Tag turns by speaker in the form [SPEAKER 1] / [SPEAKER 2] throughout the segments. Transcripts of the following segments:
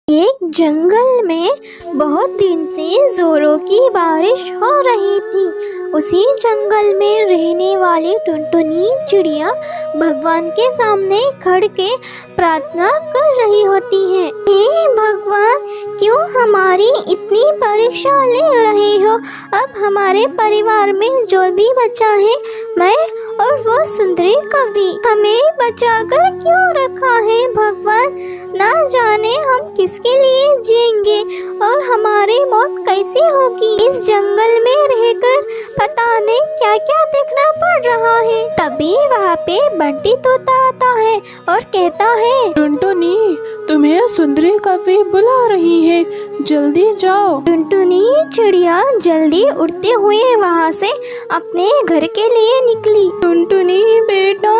[SPEAKER 1] एक जंगल में बहुत दिन से जोरों की बारिश हो रही थी। उसी जंगल में रहने वाली टुनटुनी चिड़िया भगवान के सामने खड़ के प्रार्थना कर रही होती है। हे भगवान, क्यों हमारी इतनी परीक्षा ले रहे हो? अब हमारे परिवार में जो भी बचा है, मैं और वो सुंदरी कवि, हमें बचाकर क्यों रखा है भगवान? ना जाने हम किसके लिए जिएंगे और हमारी मौत कैसी होगी। इस जंगल में रहकर पता नहीं क्या क्या देखना पड़ रहा है। तभी वहाँ पे बंटी तोता आता है और कहता है,
[SPEAKER 2] टुनटुनी, तुम्हें सुंदरी कवि बुला रही है, जल्दी जाओ।
[SPEAKER 1] टुनटुनी चिड़िया जल्दी उड़ते हुए वहाँ से अपने घर के लिए निकली।
[SPEAKER 2] टुनटुनी बेटा,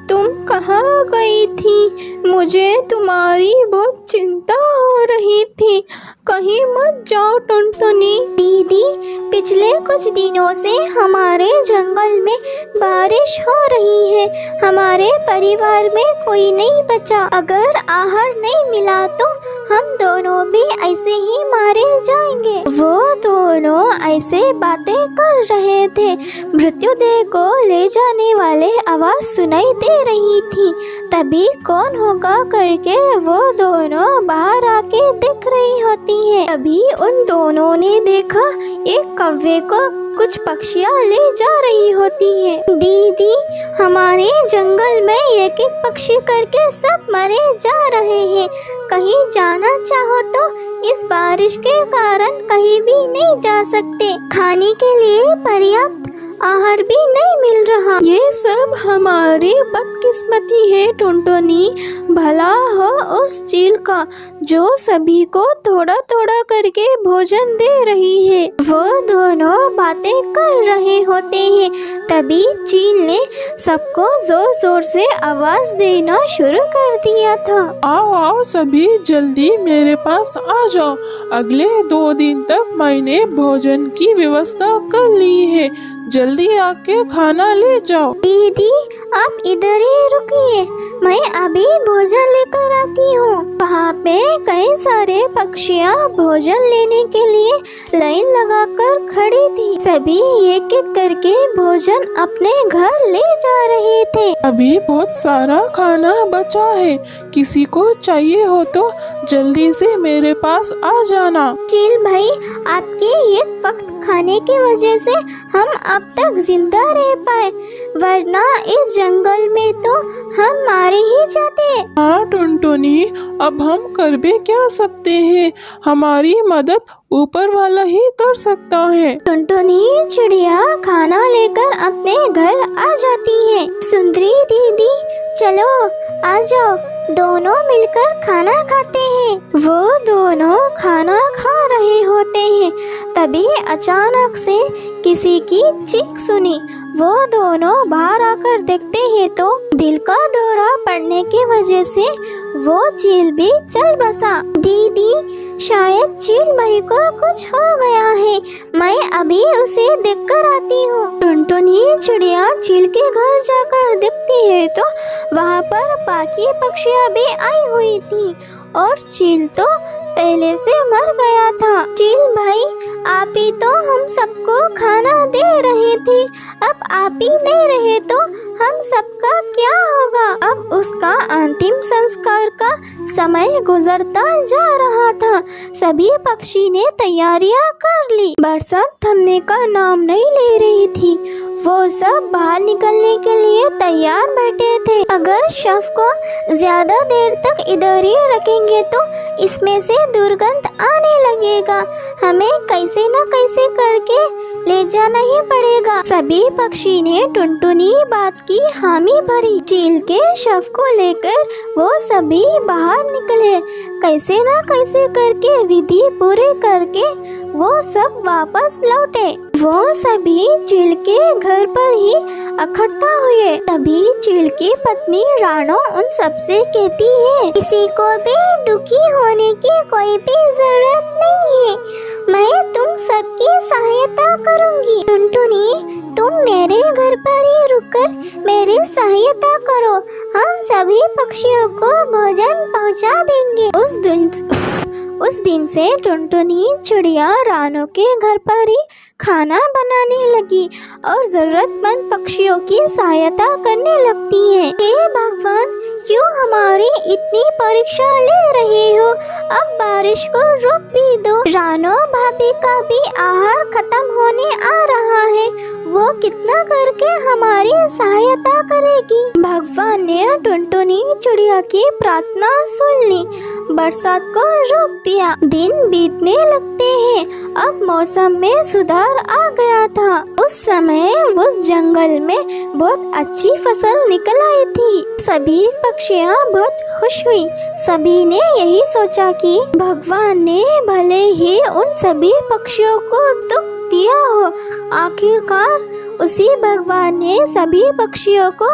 [SPEAKER 2] तुम कहाँ गई थी? मुझे तुम्हारी बहुत चिंता हो रही थी। कहीं मत जाओ टुनटुनी।
[SPEAKER 1] दीदी, पिछले कुछ दिनों से हमारे जंगल में बारिश हो रही है। हमारे परिवार में कोई नहीं बचा। अगर आहार नहीं मिला तो हम दोनों भी ऐसे ही मारे जाएंगे। वो दोनों ऐसे बातें कर रहे थे। मृत्युदेह को ले जाने वाले आवाज सुनाई दे रही थी। तभी कौन होगा करके वो दोनों बाहर आके देख रही होती है। तभी उन दोनों ने देखा एक कौवे को कुछ पक्षियाँ ले जा रही होती है। दीदी, हमारे जंगल में एक एक पक्षी करके सब मरे जा रहे हैं। कहीं जाना चाहो तो इस बारिश के कारण कहीं भी नहीं जा सकते। खाने के लिए पर्याप्त आहार भी नहीं मिल रहा।
[SPEAKER 2] ये सब हमारी बदकिस्मती है टुनटुनी। भला हो उस चील का जो सभी को थोड़ा थोड़ा करके भोजन दे रही है।
[SPEAKER 1] वो दोनों बातें कर रहे होते हैं। तभी चील ने सबको जोर जोर से आवाज देना शुरू कर दिया था।
[SPEAKER 2] आओ आओ सभी, जल्दी मेरे पास आ जाओ। अगले 2 दिन तक मैंने भोजन की व्यवस्था कर ली है। जल्दी आके खाना ले जाओ।
[SPEAKER 1] दीदी, आप इधर ही रुकिए, मैं अभी भोजन लेकर आती हूँ। वहाँ पे कई सारे पक्षियाँ भोजन लेने के लिए लाइन लगाकर खड़ी थी। सभी एक एक करके भोजन अपने घर ले जा रहे थे।
[SPEAKER 2] अभी बहुत सारा खाना बचा है। किसी को चाहिए हो तो जल्दी से मेरे पास आ जाना।
[SPEAKER 1] चील भाई, आपके एक वक्त खाने की वजह से हम अब तक जिंदा रह पाए, वरना इस जंगल में तो हम मारे ही जाते।
[SPEAKER 2] हाँ टुनटुनी, अब हम कर भी क्या सकते हैं? हमारी मदद ऊपर वाला ही कर सकता है।
[SPEAKER 1] टुनटुनी चिड़िया खाना लेकर अपने घर आ जाती है। सुंदरी दीदी, चलो आ जाओ, दोनों मिलकर खाना खाते हैं। वो दोनों खाना खा रहे होते हैं। तभी अचानक से किसी की चीख सुनी। वो दोनों बाहर आकर देखते हैं तो दिल का दौरा पड़ने की वजह से वो चील भी चल बसा। दीदी, शायद चील भाई को कुछ हो गया है, मैं अभी उसे देखकर आती हूँ। टुनटुनी चिड़िया चील के घर जाकर देखती है तो वहाँ पर बाकी पक्षियाँ भी आई हुई थी और चील तो पहले से मर गया था। चील भाई, आप ही तो हम सबको खाना दे रहे थे, अब आप ही नहीं रहे तो हम सबका क्या होगा? अब उसका अंतिम संस्कार का समय गुजरता जा रहा था। सभी पक्षी ने तैयारियां कर ली। बरसात थमने का नाम नहीं ले रही थी। वो सब बाहर निकलने के लिए तैयार बैठे थे। अगर शव को ज्यादा देर तक इधर ही रखेंगे तो इसमें से दुर्गंध आने लगेगा। हमें कैसे न कैसे करके ले जाना ही पड़ेगा। सभी पक्षी ने टुनटुनी बात की हामी भरी। चील के शव को लेकर वो सभी बाहर निकले। कैसे न कैसे करके विधि पूरी करके वो सब वापस लौटे। वो सभी चील के घर पर ही इकट्ठा हुए। तभी चील की पत्नी राणो उन सबसे कहती है, किसी को भी दुखी होने की कोई भी जरूरत नहीं है। मैं तुम सबकी सहायता करूंगी। टुनटुनी, तुम मेरे घर पर ही रुककर मेरी सहायता करो। हम सभी पक्षियों को भोजन पहुंचा देंगे। उस दिन से टुनटुनी चिड़िया रानू के घर पर ही खाना बनाने लगी और जरूरतमंद पक्षियों की सहायता करने लगती है। हे भगवान, क्यों हमारी इतनी परीक्षा ले रहे हो? अब बारिश को रोक भी दो। रानू भाभी का भी आहार खत्म होने आ रहा है, वो कितना करके हमारी सहायता करेगी। भगवान ने टुनटुनी चिड़िया की प्रार्थना सुन ली, बरसात को रोक दिया। दिन बीतने लगते हैं, अब मौसम में सुधार आ गया था। उस समय उस जंगल में बहुत अच्छी फसल निकल आई थी। सभी पक्षियाँ बहुत खुश हुई। सभी ने यही सोचा कि भगवान ने भले ही उन सभी पक्षियों को दुख दिया हो, आखिरकार उसी भगवान ने सभी पक्षियों को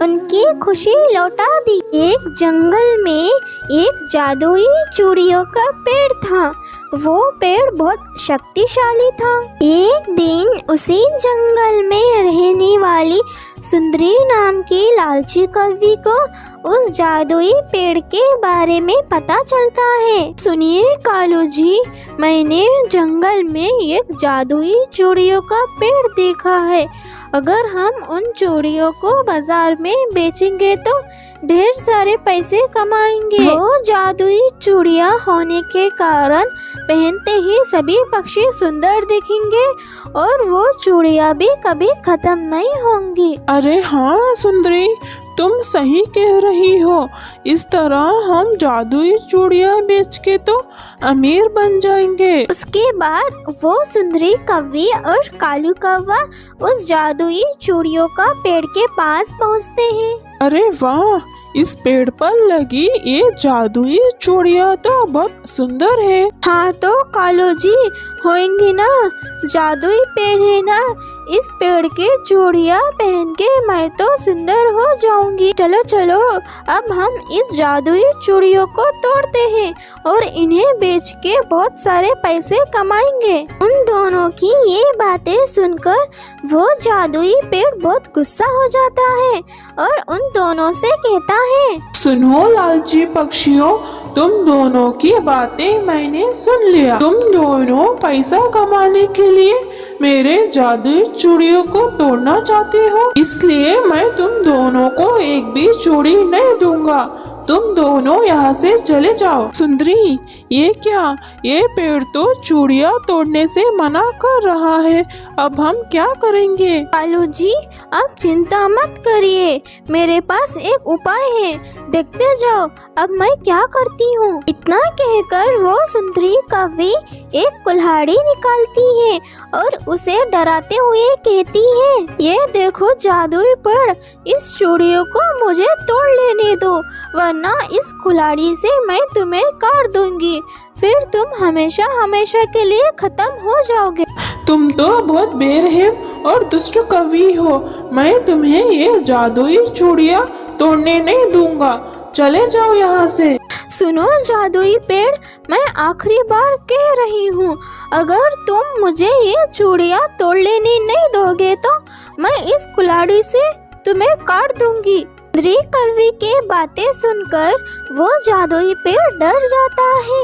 [SPEAKER 1] उनकी खुशी लौटा दी। एक जंगल में एक जादुई चूड़ियों का पेड़ था। वो पेड़ बहुत शक्तिशाली था। एक दिन उसी जंगल में रहने वाली सुंदरी नाम की लालची कौवी को उस जादुई पेड़ के बारे में पता चलता है। सुनिए कालू जी, मैंने जंगल में एक जादुई चूड़ियों का पेड़ देखा है। अगर हम उन चूड़ियों को बाजार में बेचेंगे तो ढेर सारे पैसे कमाएंगे। वो जादुई चूड़ियाँ होने के कारण पहनते ही सभी पक्षी सुंदर दिखेंगे और वो चूड़ियाँ भी कभी खत्म नहीं होंगी।
[SPEAKER 2] अरे हाँ सुंदरी, तुम सही कह रही हो। इस तरह हम जादुई चूड़ियाँ बेच के तो अमीर बन जाएंगे।
[SPEAKER 1] उसके बाद वो सुंदरी कौवी और कालू कौवा उस जादुई चूड़ियों का पेड़ के पास पहुँचते हैं।
[SPEAKER 2] अरे वाह, इस पेड़ पर लगी ये जादुई चूड़ियाँ तो बहुत सुंदर है।
[SPEAKER 1] हाँ तो कालू जी, होंगी ना, जादुई पेड़ है ना, इस पेड़ के चूड़ियाँ पहन के मैं तो सुंदर हो जाऊंगी। चलो चलो, अब हम इस जादुई चूड़ियों को तोड़ते हैं और इन्हें बेच के बहुत सारे पैसे कमाएंगे। उन दोनों की ये बातें सुनकर वो जादुई पेड़ बहुत गुस्सा हो जाता है और उन दोनों से कहता है,
[SPEAKER 2] सुनो लालची पक्षियों, तुम दोनों की बातें मैंने सुन लिया। तुम दोनों पैसा कमाने के लिए मेरे जादुई चूड़ियों को तोड़ना चाहते हो, इसलिए मैं तुम दोनों को एक भी चूड़ी नहीं दूंगा। तुम दोनों यहाँ से चले जाओ। सुंदरी, ये क्या? ये पेड़ तो चूड़ियाँ तोड़ने से मना कर रहा है, अब हम क्या करेंगे?
[SPEAKER 1] कालू जी, आप चिंता मत करिए, मेरे पास एक उपाय है, देखते जाओ अब मैं क्या करती हूँ। इतना कहकर वो सुंदरी कौवी एक कुल्हाड़ी निकालती है और उसे डराते हुए कहती है, ये देखो जादुई पेड़, इस चूड़ियों को मुझे तोड़ लेने दो, वरना इस कुल्हाड़ी से मैं तुम्हें काट दूंगी, फिर तुम हमेशा हमेशा के लिए खत्म हो जाओगे।
[SPEAKER 2] तुम तो बहुत बेरहम और दुष्ट कवि हो। मैं तुम्हें ये जादुई चूड़ियाँ तोड़ने नहीं दूंगा, चले जाओ यहाँ से।
[SPEAKER 1] सुनो जादुई पेड़, मैं आखिरी बार कह रही हूँ, अगर तुम मुझे ये चूड़ियाँ तोड़ लेने नहीं दोगे तो मैं इस कुल्हाड़ी से तुम्हें काट दूंगी। सुंदरी कौवी के बातें सुनकर वो जादुई पेड़ डर जाता है,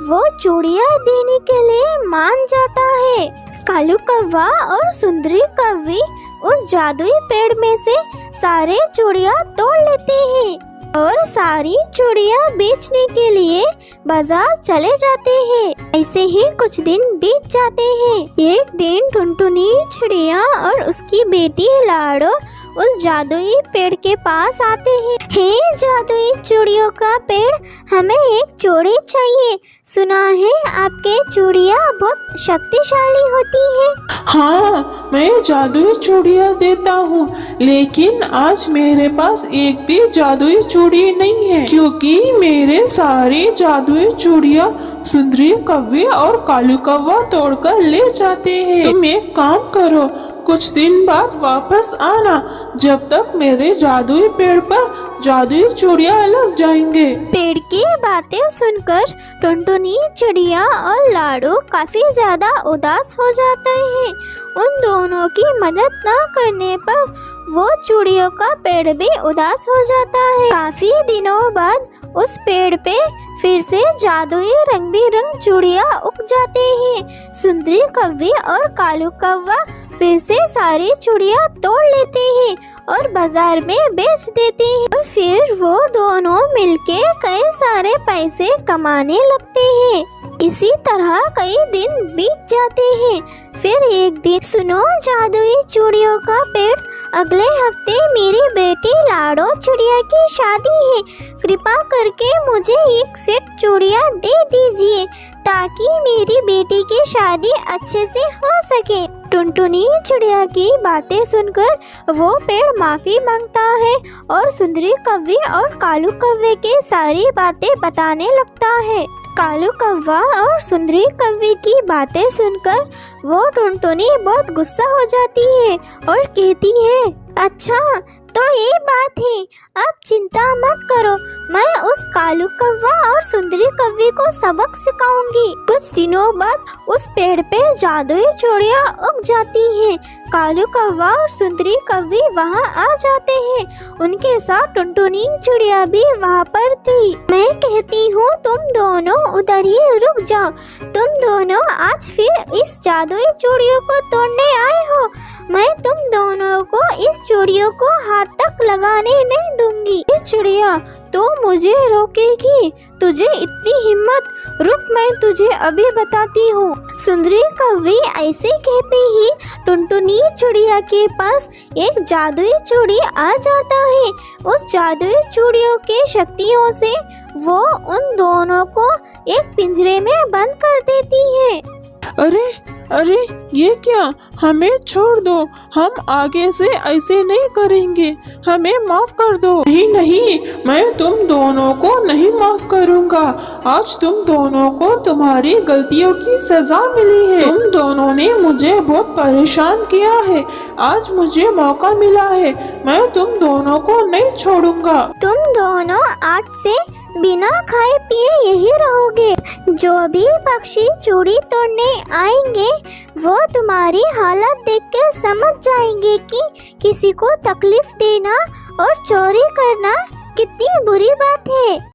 [SPEAKER 1] वो चूड़ियाँ देने के लिए मान जाता है। कालू कौवा और सुंदरी कौवी उस जादुई पेड़ में से सारे चूड़ियाँ तोड़ लेते हैं और सारी चूड़ियाँ बेचने के लिए बाजार चले जाते हैं। ऐसे ही कुछ दिन बीत जाते हैं। एक दिन टुनटुनी चिड़िया और उसकी बेटी लाडो उस जादुई पेड़ के पास आते हैं। हे जादुई चूड़ियों का पेड़, हमें एक चूड़ी चाहिए, सुना है आपके चूड़ियाँ बहुत शक्तिशाली होती है।
[SPEAKER 2] हाँ, मैं जादुई चूड़ियाँ देता हूँ, लेकिन आज मेरे पास एक भी जादुई चूड़ी नहीं है, क्योंकि मेरे सारे जादुई चूड़ियाँ सुंदरी कौवी और कालू कौवा तोड़कर ले जाते हैं। तुम एक काम करो, कुछ दिन बाद वापस आना, जब तक मेरे जादुई पेड़ पर जादुई चूड़ियाँ लग जाएंगे।
[SPEAKER 1] पेड़ की बातें सुनकर टुनटुनी चिड़िया और लाडू काफी ज्यादा उदास हो जाते हैं। उन दोनों की मदद न करने पर वो चूड़ियों का पेड़ भी उदास हो जाता है। काफी दिनों बाद उस पेड़ पे फिर से जादुई रंग बिरंग चूड़ियाँ उग जाते हैं। सुंदरी कौवी और कालू कौवा फिर से सारी चूड़ियाँ तोड़ लेते हैं और बाजार में बेच देते हैं और फिर वो दोनों मिलके कई सारे पैसे कमाने लगते हैं। इसी तरह कई दिन बीत जाते हैं। फिर एक दिन, सुनो जादुई चूड़ियों का पेड़, अगले हफ्ते मेरी बेटी लाडो चूड़िया की शादी है। कृपा करके मुझे एक सेट चूड़ियाँ दे दीजिए ताकि मेरी बेटी की शादी अच्छे से हो सके। टुनटुनी चिड़िया की बातें सुनकर वो पेड़ माफी मांगता है और सुंदरी कौवी और कालू कौवे के सारी बातें बताने लगता है। कालू कौवा और सुंदरी कौवी की बातें सुनकर वो टुनटुनी बहुत गुस्सा हो जाती है और कहती है, अच्छा तो ये बात है, अब चिंता मत करो, मैं उस कालू कौवा और सुंदरी कौवी को सबक सिखाऊंगी। कुछ दिनों बाद उस पेड़ पे जादुई चूड़ियाँ उग जाती हैं। कालू कौवा और सुंदरी कौवी वहाँ आ जाते हैं। उनके साथ टुनटुनी चिड़िया भी वहाँ पर थी। मैं कहती हूँ तुम दोनों उधर ही रुक जाओ, तुम दोनों आज फिर इस जादुई चूड़ियों को तोड़ने आए हो। मैं तुम दोनों को इस चूड़ियों को हाथ तक लगाने नहीं दूंगी। ये चिड़िया तो मुझे रोकेगी, तुझे इतनी हिम्मत, रुक मैं तुझे अभी बताती हूँ। सुंदरी कौवी ऐसे कहते ही टुनटुनी चिड़िया के पास एक जादुई चूड़ी आ जाता है। उस जादुई चूड़ियों के शक्तियों से वो उन दोनों को एक पिंजरे में बंद कर देती है।
[SPEAKER 2] अरे अरे ये क्या, हमें छोड़ दो, हम आगे से ऐसे नहीं करेंगे, हमें माफ कर दो। नहीं नहीं, मैं तुम दोनों को नहीं माफ करूँगा। आज तुम दोनों को तुम्हारी गलतियों की सजा मिली है। तुम दोनों ने मुझे बहुत परेशान किया है, आज मुझे मौका मिला है, मैं तुम दोनों को नहीं छोड़ूंगा।
[SPEAKER 1] तुम दोनों आज से बिना खाए पिए यही रहोगे। जो भी पक्षी चूड़ी तोड़ने आएंगे वो तुम्हारी हालत देख के समझ जाएंगे कि किसी को तकलीफ देना और चोरी करना कितनी बुरी बात है।